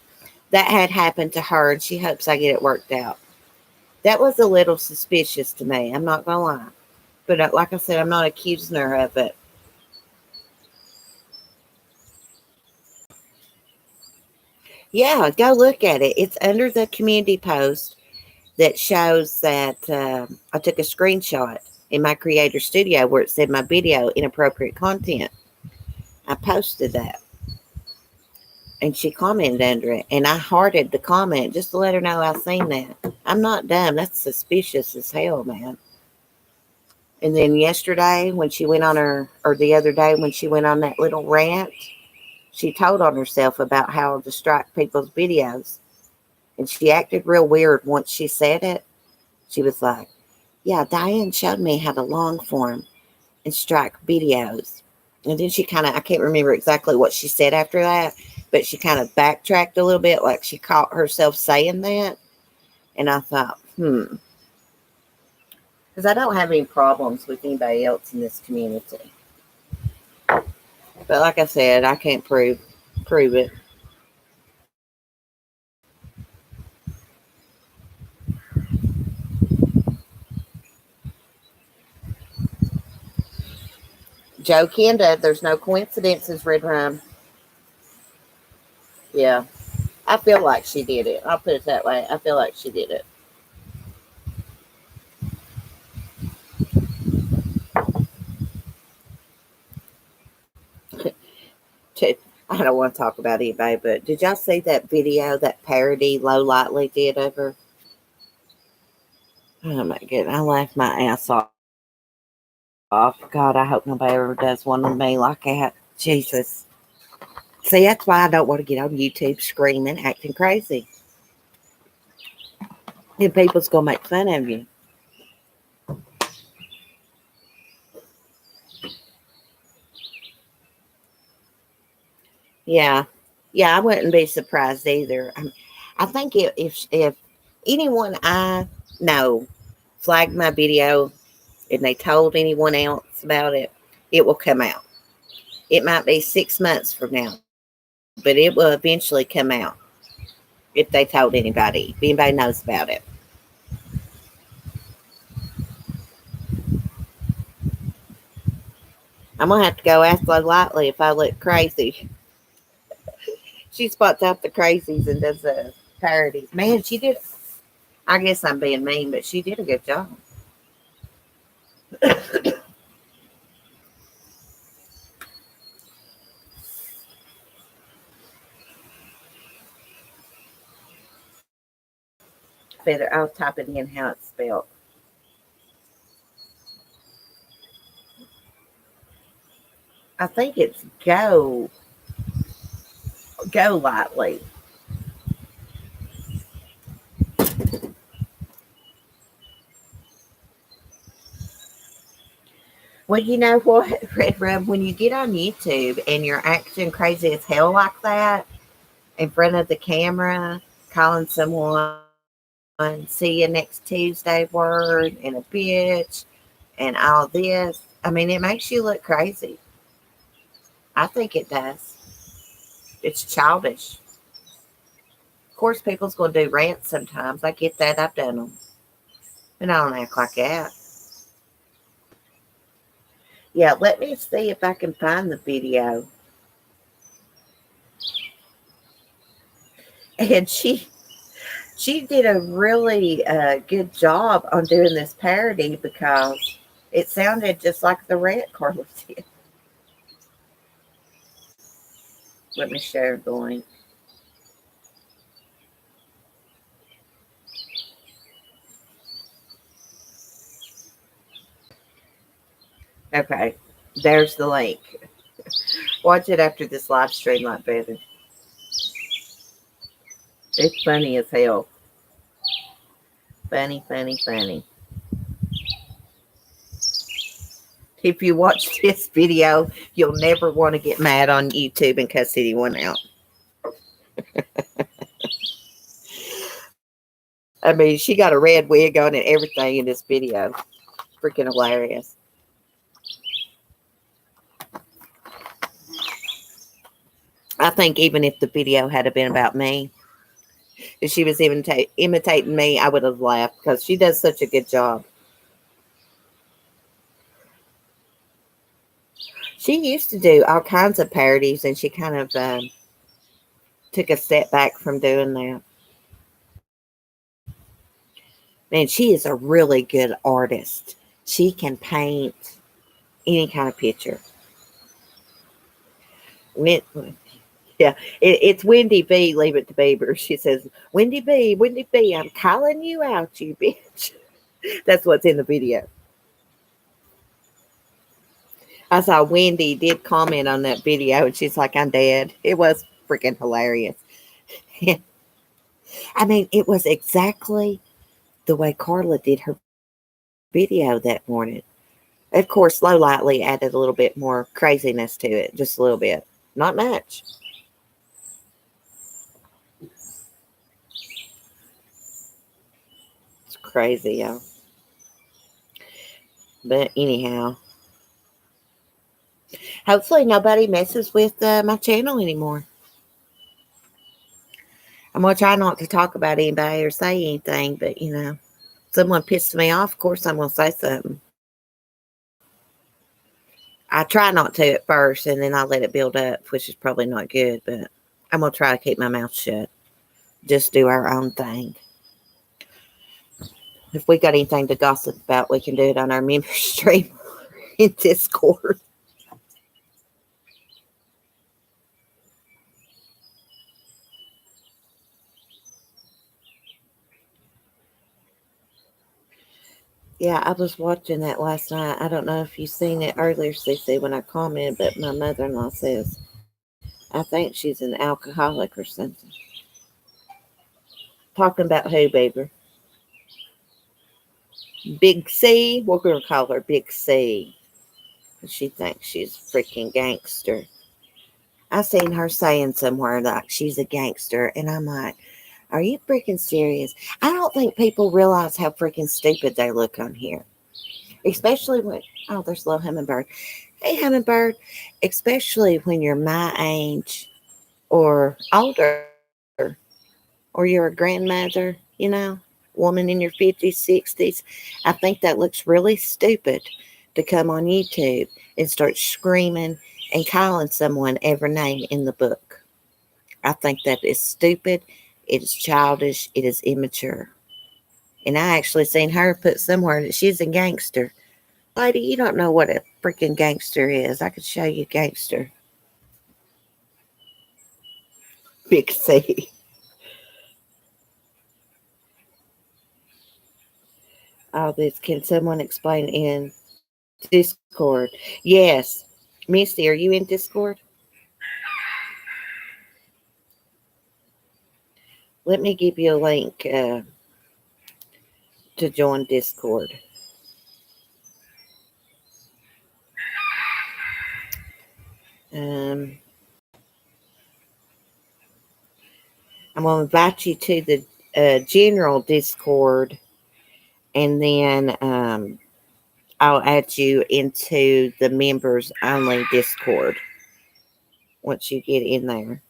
had happened to her, and she hopes I get it worked out. That was a little suspicious to me. I'm not gonna lie, but like I said, I'm not accusing her of it. Yeah, go look at it. It's under the community post that shows that I took a screenshot in my creator studio where it said my video inappropriate content. I posted that and she commented under it, and I hearted the comment just to let her know I seen that. I'm not dumb. That's suspicious as hell, man. And then yesterday when she went on or the other day when she went on that little rant, she told on herself about how to strike people's videos. And she acted real weird once she said it. She was like, yeah, Diane showed me how to long form and strike videos. And then she kind of, I can't remember exactly what she said after that, but she kind of backtracked a little bit, like she caught herself saying that. And I thought, because I don't have any problems with anybody else in this community. But like I said, I can't prove it. Joe Kenda, there's no coincidences, Red Rum. Yeah. I feel like she did it. I'll put it that way. I feel like she did it. I don't want to talk about anybody, but did y'all see that video that parody Low Lightly did of her? Oh my goodness, I laughed my ass off. God, I hope nobody ever does one of me like that. Jesus. See, that's why I don't want to get on YouTube screaming, acting crazy. And people's going to make fun of you. Yeah. Yeah, I wouldn't be surprised either. I think if anyone I know flagged my video and they told anyone else about it, it will come out. It might be 6 months from now, but it will eventually come out if they told anybody, if anybody knows about it. I'm going to have to go ask Low Lightly if I look crazy. She spots out the crazies and does the parodies. Man, she did. I guess I'm being mean, but she did a good job. Better, I'll type it in how it's spelled. I think it's go lightly. Well, you know what, Red Rum, when you get on YouTube and you're acting crazy as hell like that in front of the camera, calling someone see you next Tuesday word and a bitch and all this, I mean, it makes you look crazy. I think it does. It's childish. Of course, people's going to do rants sometimes. I get that. I've done them. And I don't act like that. Yeah, let me see if I can find the video. And She did a really good job on doing this parody because it sounded just like the rant Carla did. Let me share the link. Okay, there's the link. Watch it after this live stream, like better. It's funny as hell. Funny, funny, funny. If you watch this video, you'll never want to get mad on YouTube and cuss anyone out. I mean, she got a red wig on and everything in this video. Freaking hilarious. I think even if the video had been about me, if she was even imitating me, I would have laughed because she does such a good job. She used to do all kinds of parodies, and she kind of took a step back from doing that. Man, she is a really good artist. She can paint any kind of picture. Yeah, it's Wendy B. Leave it to Beaver. She says, Wendy B, I'm calling you out, you bitch. That's what's in the video. I saw Wendy did comment on that video, and she's like, I'm dead. It was freaking hilarious. I mean, it was exactly the way Carla did her video that morning. Of course, Low Lightly added a little bit more craziness to it, just a little bit. Not much. It's crazy, y'all. But anyhow, hopefully nobody messes with my channel anymore. I'm going to try not to talk about anybody or say anything, but, you know, someone pisses me off, of course I'm going to say something. I try not to at first, and then I let it build up, which is probably not good, but I'm going to try to keep my mouth shut. Just do our own thing. If we got anything to gossip about, we can do it on our member stream in Discord. Yeah, I was watching that last night. I don't know if you seen it earlier, CC, when I commented, but my mother-in-law says, I think she's an alcoholic or something. Talking about who, baby? Big C? We're going to call her Big C. She thinks she's a freaking gangster. I seen her saying somewhere like she's a gangster, and I'm like, are you freaking serious? I don't think people realize how freaking stupid they look on here. Especially when, oh, there's a little hummingbird. Hey, hummingbird. Especially when you're my age or older, or you're a grandmother, you know, woman in your 50s, 60s. I think that looks really stupid to come on YouTube and start screaming and calling someone every name in the book. I think that is stupid. It is childish. It is immature. And I actually seen her put somewhere that she's a gangster. Lady, you don't know what a freaking gangster is. I could show you gangster. Big C. All this. Can someone explain in Discord? Yes. Misty, are you in Discord? Let me give you a link to join Discord. I'm going to invite you to the general Discord, and then I'll add you into the members only Discord once you get in there.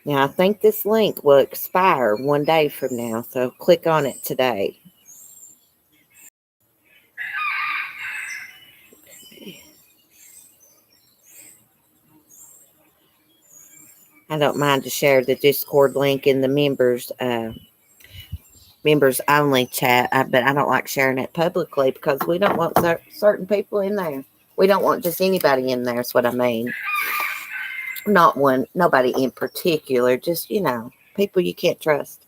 Now, I think this link will expire 1 day from now, so click on it today. I don't mind to share the Discord link in the members only chat, but I don't like sharing it publicly because we don't want certain people in there. We don't want just anybody in there. Is what I mean. Not nobody in particular. Just people you can't trust.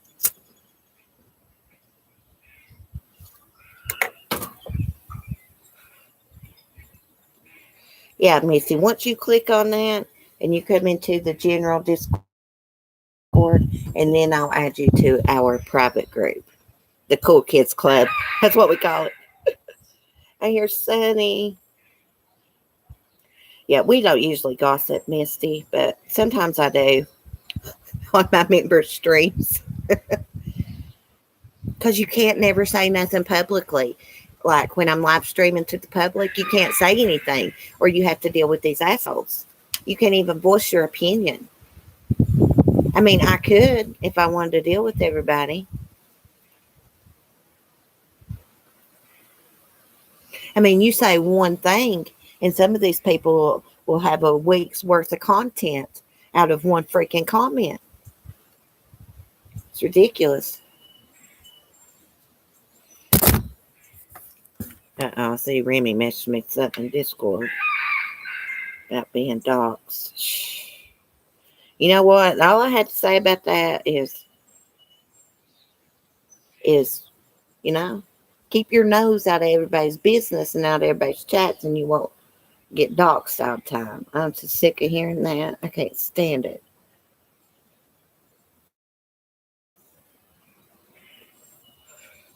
Yeah, Missy. Once you click on that and you come into the general Discord, and then I'll add you to our private group, the Cool Kids Club. That's what we call it. I hear Sunny. Yeah, we don't usually gossip, Misty, but sometimes I do on my member streams. Because you can't never say nothing publicly. Like when I'm live streaming to the public, you can't say anything, or you have to deal with these assholes. You can't even voice your opinion. I mean, I could if I wanted to deal with everybody. I mean, you say one thing, and some of these people will have a week's worth of content out of one freaking comment. It's ridiculous. I see Remy messaged me something in Discord about being doxxed. You know what? All I had to say about that is, keep your nose out of everybody's business and out of everybody's chats, and you won't get doxxed all the time. I'm so sick of hearing that. I can't stand it.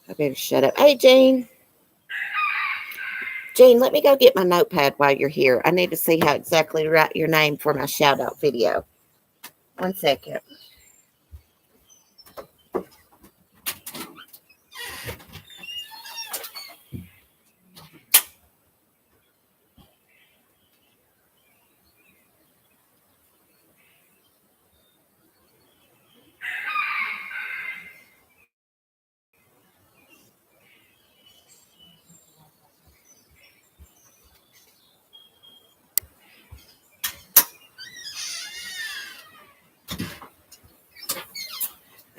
I better shut up. Hey, Jean. Jean, let me go get my notepad while you're here. I need to see how exactly to write your name for my shout out video. 1 second.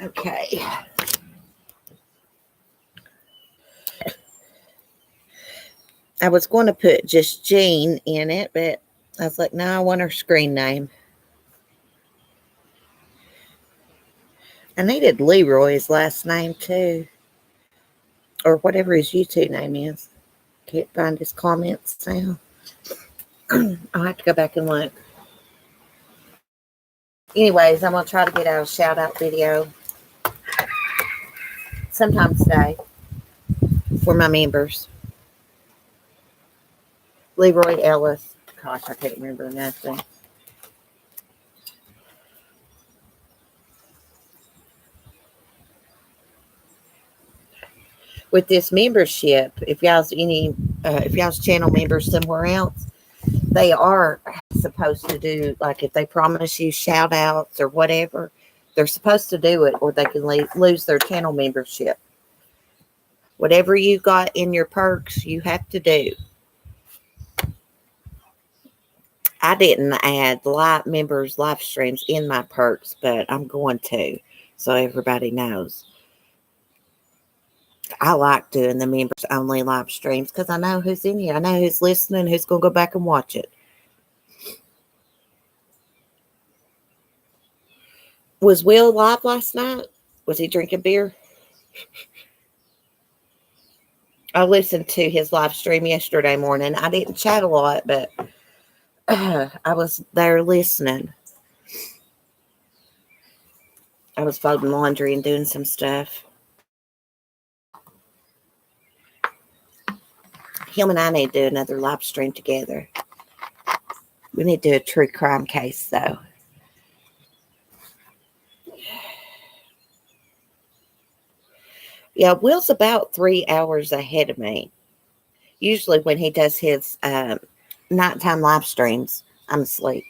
Okay. I was going to put just Jean in it, but I was like, no, I want her screen name. I needed Leroy's last name too, or whatever his YouTube name is. Can't find his comments now. I'll have to go back and look. Anyways, I'm going to try to get out a shout out video sometime today for my members. Leroy Ellis. Gosh, I can't remember nothing. With this membership, if y'all's channel members somewhere else, they are supposed to do, like, if they promise you shout outs or whatever, they're supposed to do it, or they can lose their channel membership. Whatever you got in your perks, you have to do. I didn't add members live streams in my perks, but I'm going to, so everybody knows. I like doing the members only live streams because I know who's in here. I know who's listening, who's going to go back and watch it. Was Will live last night? Was he drinking beer? I listened to his live stream yesterday morning. I didn't chat a lot, but I was there listening. I was folding laundry and doing some stuff. Him and I need to do another live stream together. We need to do a true crime case, though. Yeah, Will's about 3 hours ahead of me. Usually when he does his nighttime live streams, I'm asleep.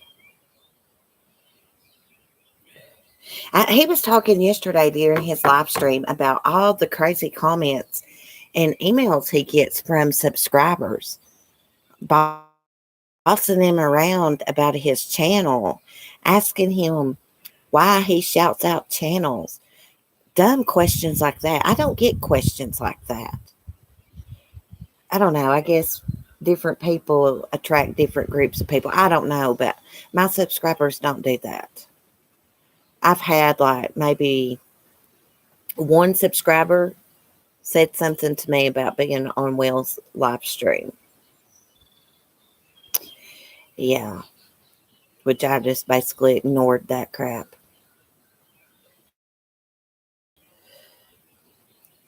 He was talking yesterday during his live stream about all the crazy comments and emails he gets from subscribers, bossing him around about his channel, asking him why he shouts out channels. Dumb questions like that. I don't get questions like that. I don't know. I guess different people attract different groups of people. I don't know, but my subscribers don't do that. I've had like maybe one subscriber said something to me about being on Will's live stream. Yeah. Which I just basically ignored that crap.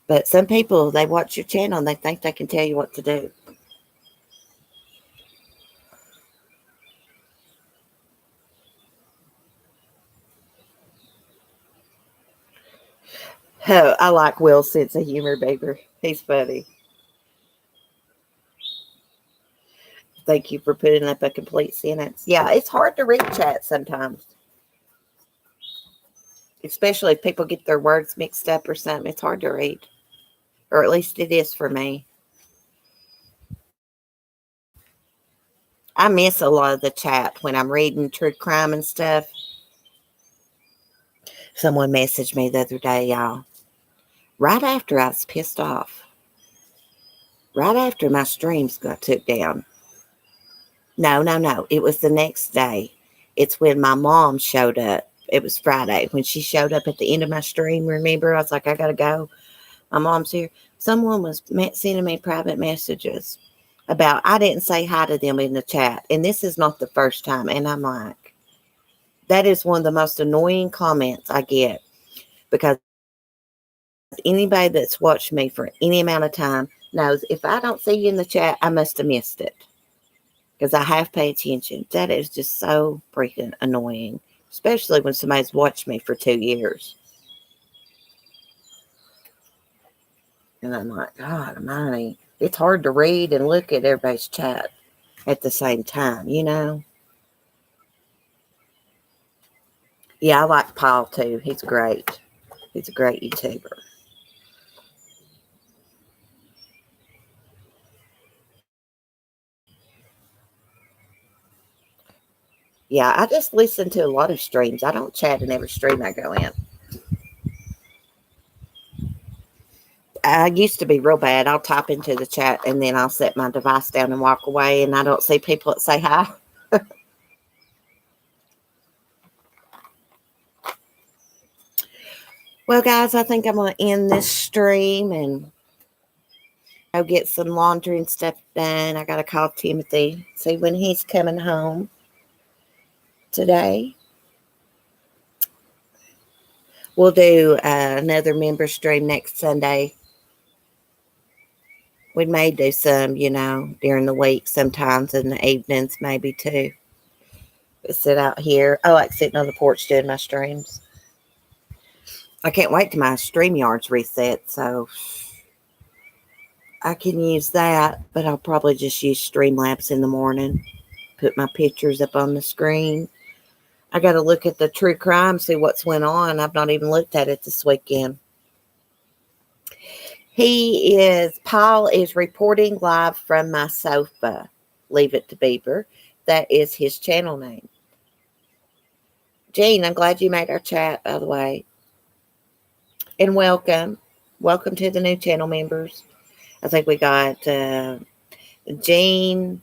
But some people, they watch your channel and they think they can tell you what to do. Oh, I like Will's sense of humor, Beaver. He's funny. Thank you for putting up a complete sentence. Yeah, it's hard to read chat sometimes. Especially if people get their words mixed up or something. It's hard to read. Or at least it is for me. I miss a lot of the chat when I'm reading true crime and stuff. Someone messaged me the other day, y'all. Right after I was pissed off. Right after my streams got took down. No. It was the next day. It's when my mom showed up. It was Friday. When she showed up at the end of my stream, remember? I was like, I got to go. My mom's here. Someone was sending me private messages about I didn't say hi to them in the chat. And this is not the first time. And I'm like, that is one of the most annoying comments I get, because anybody that's watched me for any amount of time knows if I don't see you in the chat, I must have missed it, because I have paid attention. That is just so freaking annoying, especially when somebody's watched me for 2 years. And I'm like, God almighty, it's hard to read and look at everybody's chat at the same time, you know? Yeah, I like Paul too. He's great. He's a great YouTuber. Yeah, I just listen to a lot of streams. I don't chat in every stream I go in. I used to be real bad. I'll type into the chat and then I'll set my device down and walk away, and I don't see people that say hi. Well, guys, I think I'm going to end this stream and go get some laundry and stuff done. I got to call Timothy, see when he's coming home today. We'll do another member stream next Sunday. We may do some, during the week, sometimes in the evenings, maybe too. Sit out here. I like sitting on the porch doing my streams. I can't wait till my StreamYard's reset, so I can use that, but I'll probably just use Streamlabs in the morning. Put my pictures up on the screen. I got to look at the true crime, see what's went on. I've not even looked at it this weekend. Paul is reporting live from my sofa. Leave it to Beaver. That is his channel name. Gene, I'm glad you made our chat, by the way. And welcome. Welcome to the new channel members. I think we got Gene,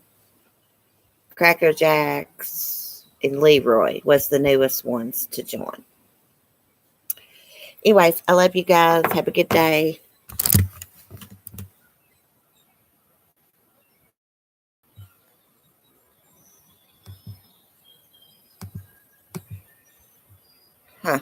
Cracker Jacks, and Leroy was the newest ones to join. Anyways, I love you guys. Have a good day. Huh.